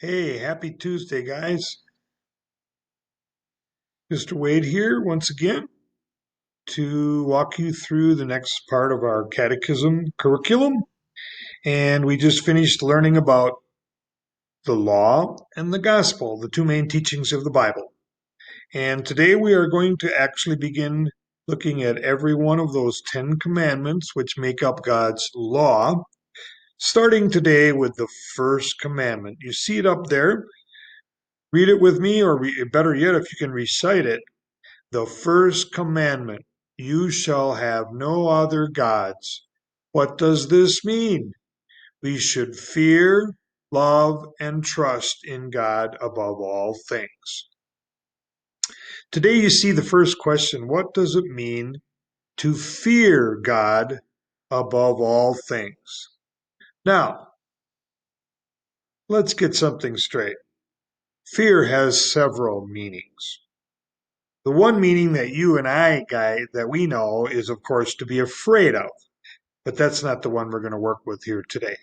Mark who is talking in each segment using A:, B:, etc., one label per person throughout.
A: Hey, happy Tuesday, guys. Mr. Wade here once again to walk you through the next part of our catechism curriculum. And we just finished learning about the law and the gospel, the two main teachings of the Bible. And today we are going to actually begin looking at every one of those 10 commandments which make up God's law, starting today with the first commandment. You see it up there. Read it with me, or better yet, if you can recite it. The first commandment, you shall have no other gods. What does this mean? We should fear, love, and trust in God above all things. Today you see the first question, what does it mean to fear God above all things? Now, let's get something straight. Fear has several meanings. The one meaning that you and I, guy, that we know is, of course, to be afraid of. But that's not the one we're going to work with here today.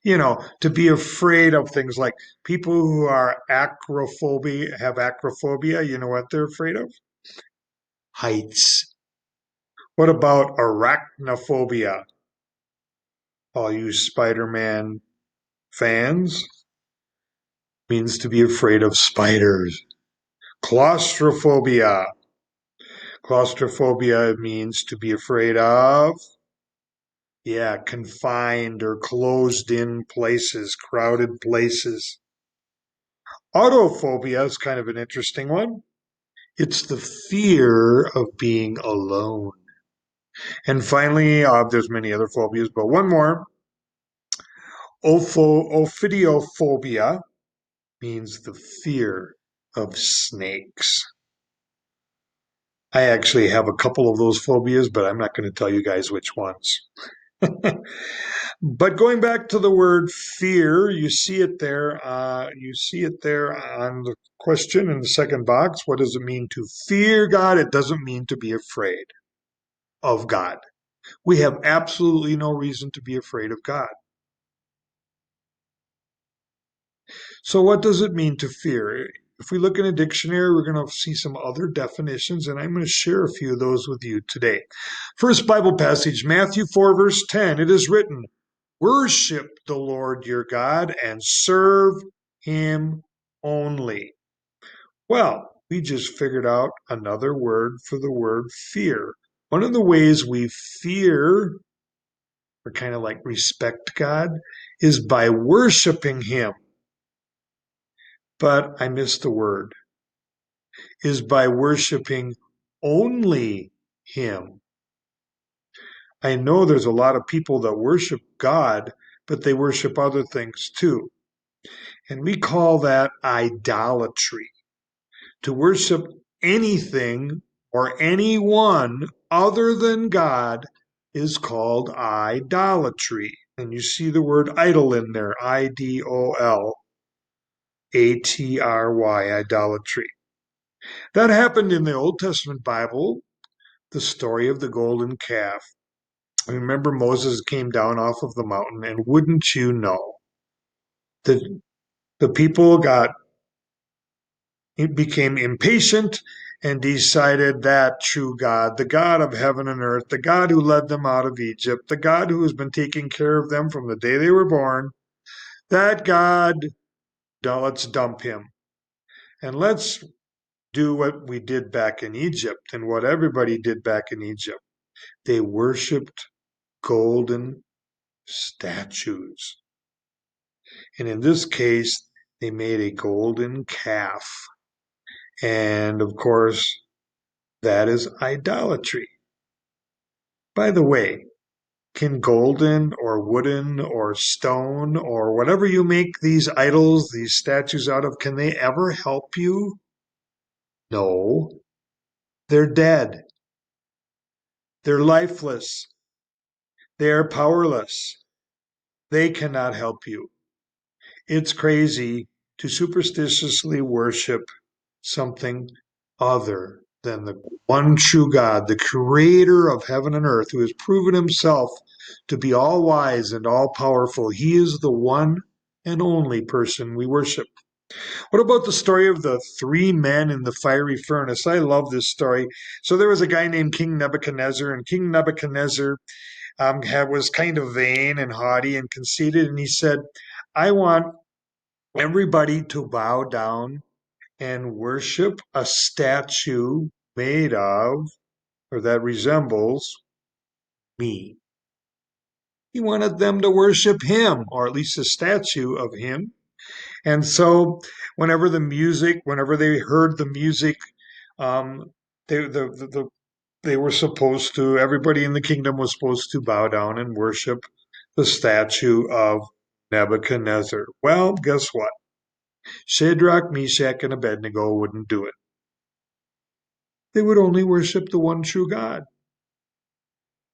A: To be afraid of things like people who are acrophobia, have acrophobia, you know what they're afraid of? Heights. What about arachnophobia? All you Spider-Man fans, means to be afraid of spiders. Claustrophobia. Claustrophobia means to be afraid of, yeah, confined or closed in places, crowded places. Autophobia is kind of an interesting one. It's the fear of being alone. And finally, there's many other phobias, but one more. Ophidiophobia means the fear of snakes. I actually have a couple of those phobias, but I'm not going to tell you guys which ones. But going back to the word fear, you see it there. You see it there on the question in the second box. What does it mean to fear God? It doesn't mean to be afraid of God. We have absolutely no reason to be afraid of God. So, what does it mean to fear? If we look in a dictionary, we're going to see some other definitions, and I'm going to share a few of those with you today. First Bible passage, Matthew 4, verse 10. It is written, worship the Lord your God and serve him only. Well, we just figured out another word for the word fear. One of the ways we fear, or kind of like respect God, is by worshiping him. But I missed the word, is by worshiping only him. I know there's a lot of people that worship God, but they worship other things too. And we call that idolatry. To worship anything or anyone other than God is called idolatry. And you see the word idol in there, Idolatry, idolatry. That happened in the Old Testament Bible, the story of the golden calf. Remember, Moses came down off of the mountain, and wouldn't you know, the, the people became impatient and decided that true God, the God of heaven and earth, the God who led them out of Egypt, the God who has been taking care of them from the day they were born, that God, let's dump him. And let's do what we did back in Egypt and what everybody did back in Egypt. They worshiped golden statues. And in this case, they made a golden calf. And of course, that is idolatry. By the way, can golden or wooden or stone or whatever you make these idols, these statues out of, can they ever help you? No. They're dead. They're lifeless. They are powerless. They cannot help you. It's crazy to superstitiously worship something other than the one true God, the creator of heaven and earth, who has proven himself to be all wise and all powerful. He is the one and only person we worship. What about the story of the three men in the fiery furnace? I love this story. So there was a guy named King Nebuchadnezzar, and King Nebuchadnezzar was kind of vain and haughty and conceited, and he said, I want everybody to bow down and worship a statue made of, or that resembles, me. He wanted them to worship him, or at least a statue of him. And so, whenever they heard the music, um, they were supposed to. Everybody in the kingdom was supposed to bow down and worship the statue of Nebuchadnezzar. Well, guess what? Shadrach, Meshach, and Abednego wouldn't do it. They would only worship the one true God.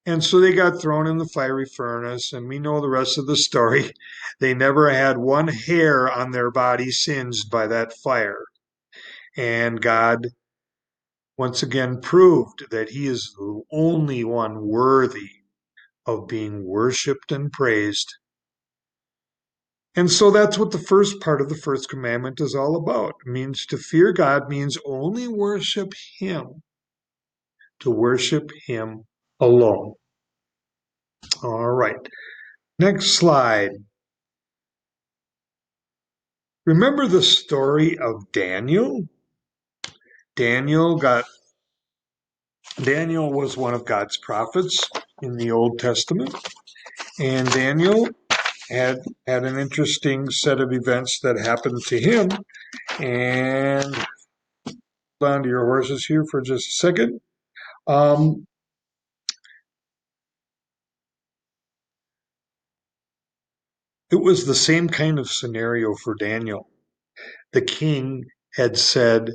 A: And so they got thrown in the fiery furnace, and we know the rest of the story. They never had one hair on their body singed by that fire. And God once again proved that He is the only one worthy of being worshiped and praised. And so that's what the first part of the first commandment is all about. It means to fear God means only worship Him, to worship Him alone. All right. Next slide. Remember the story of Daniel? Daniel was one of God's prophets in the Old Testament, and Daniel had an interesting set of events that happened to him. And hold on to your horses here for just a second. It was the same kind of scenario for Daniel. The king had said,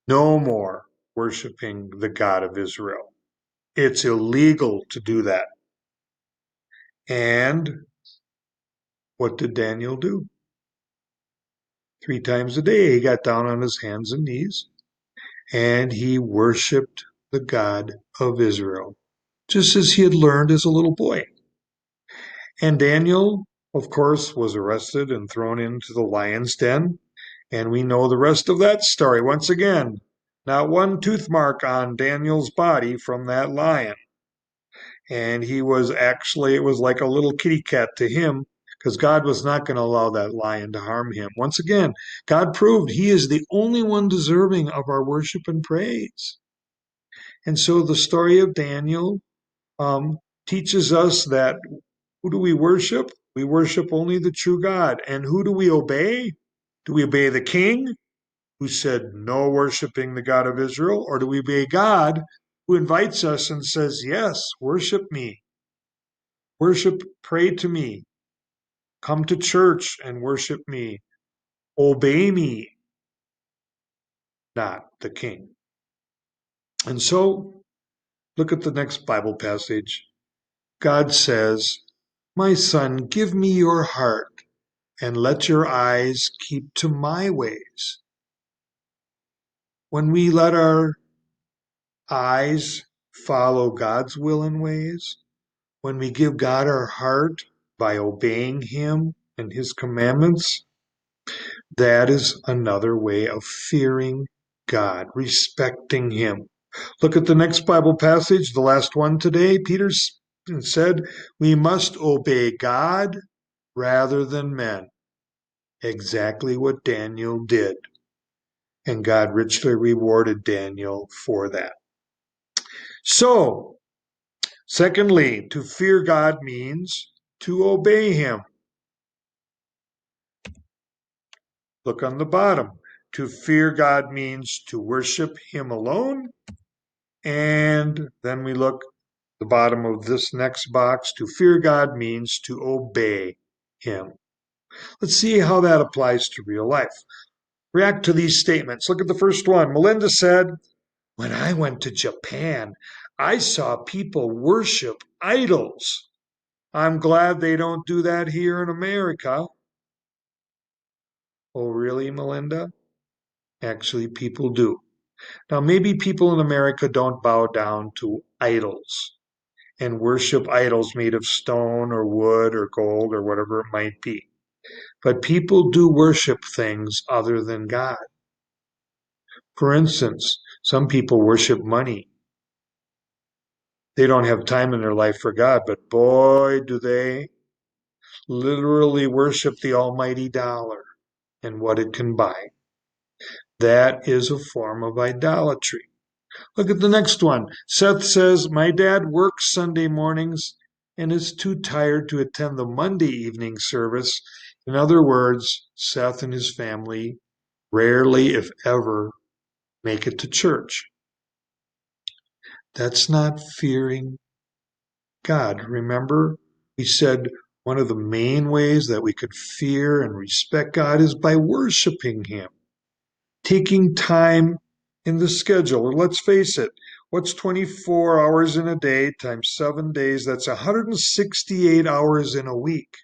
A: no more worshiping the God of Israel. It's illegal to do that. And what did Daniel do? 3 times a day, he got down on his hands and knees and he worshiped the God of Israel, just as he had learned as a little boy. And Daniel, of course, was arrested and thrown into the lion's den. And we know the rest of that story. Once again, not one tooth mark on Daniel's body from that lion. And it was like a little kitty cat to him, because God was not going to allow that lion to harm him. Once again, God proved He is the only one deserving of our worship and praise. And so the story of Daniel teaches us that who do we worship? We worship only the true God. And who do we obey? Do we obey the king, who said no worshiping the God of Israel? Or do we obey God, who invites us and says, yes, worship me? Worship, pray to me, come to church and worship me, obey me, not the king. And so, look at the next Bible passage. God says, my son, give me your heart and let your eyes keep to my ways. When we let our eyes follow God's will and ways, when we give God our heart by obeying Him and His commandments, that is another way of fearing God, respecting Him. Look at the next Bible passage, the last one today. Peter said, we must obey God rather than men. Exactly what Daniel did. And God richly rewarded Daniel for that. So, secondly, to fear God means to obey Him. Look on the bottom. To fear God means to worship Him alone. And then we look at the bottom of this next box. To fear God means to obey Him. Let's see how that applies to real life. React to these statements. Look at the first one. Melinda said, when I went to Japan, I saw people worship idols. I'm glad they don't do that here in America. Oh, really, Melinda? Actually, people do. Now, maybe people in America don't bow down to idols. and worship idols made of stone or wood or gold or whatever it might be. But people do worship things other than God. For instance, some people worship money. They don't have time in their life for God, but boy, do they literally worship the almighty dollar and what it can buy. That is a form of idolatry. Look at the next one. Seth says, my dad works Sunday mornings and is too tired to attend the Monday evening service. In other words, Seth and his family rarely, if ever, make it to church. That's not fearing God. Remember, we said one of the main ways that we could fear and respect God is by worshiping Him, taking time in the schedule. And let's face it, what's 24 hours in a day times 7 days? That's 168 hours in a week.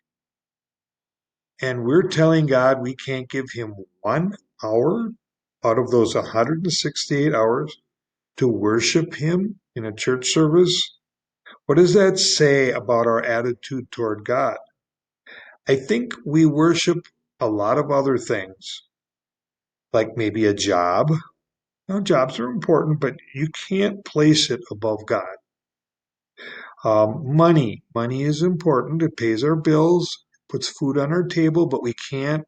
A: And we're telling God we can't give Him 1 hour out of those 168 hours to worship Him in a church service. What does that say about our attitude toward God? I think we worship a lot of other things, like maybe a job. Now, jobs are important, but you can't place it above God. Money is important. It pays our bills, puts food on our table, but we can't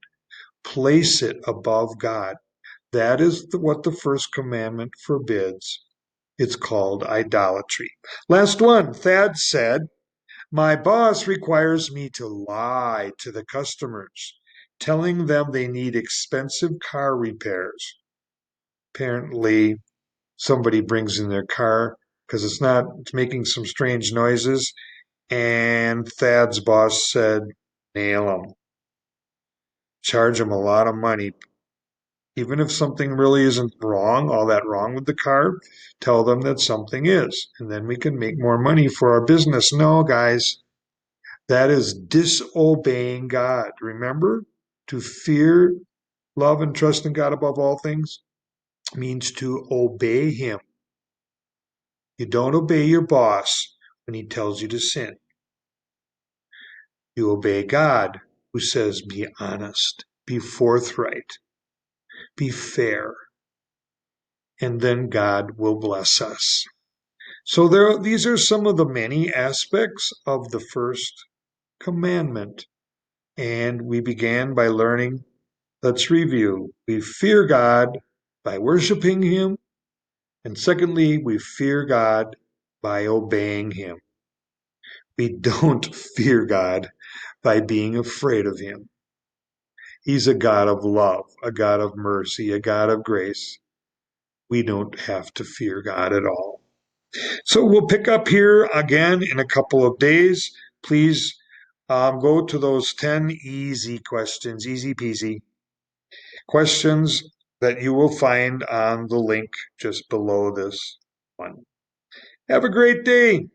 A: place it above God. That is what the first commandment forbids. It's called idolatry. Last one, Thad said, my boss requires me to lie to the customers, telling them they need expensive car repairs. Apparently, somebody brings in their car because it's making some strange noises. And Thad's boss said, nail them, charge them a lot of money. Even if something really isn't wrong, all that wrong with the car, tell them that something is. And then we can make more money for our business. No, guys, that is disobeying God. Remember, to fear, love, and trust in God above all things means to obey Him. You don't obey your boss when he tells you to sin. You obey God, who says, be honest, be forthright, be fair, and then God will bless us. So these are some of the many aspects of the first commandment. And we began by learning, let's review. We fear God by worshiping Him. And secondly, we fear God by obeying Him. We don't fear God by being afraid of Him. He's a God of love, a God of mercy, a God of grace. We don't have to fear God at all. So we'll pick up here again in a couple of days. Please go to those 10 easy questions, easy peasy questions that you will find on the link just below this one. Have a great day.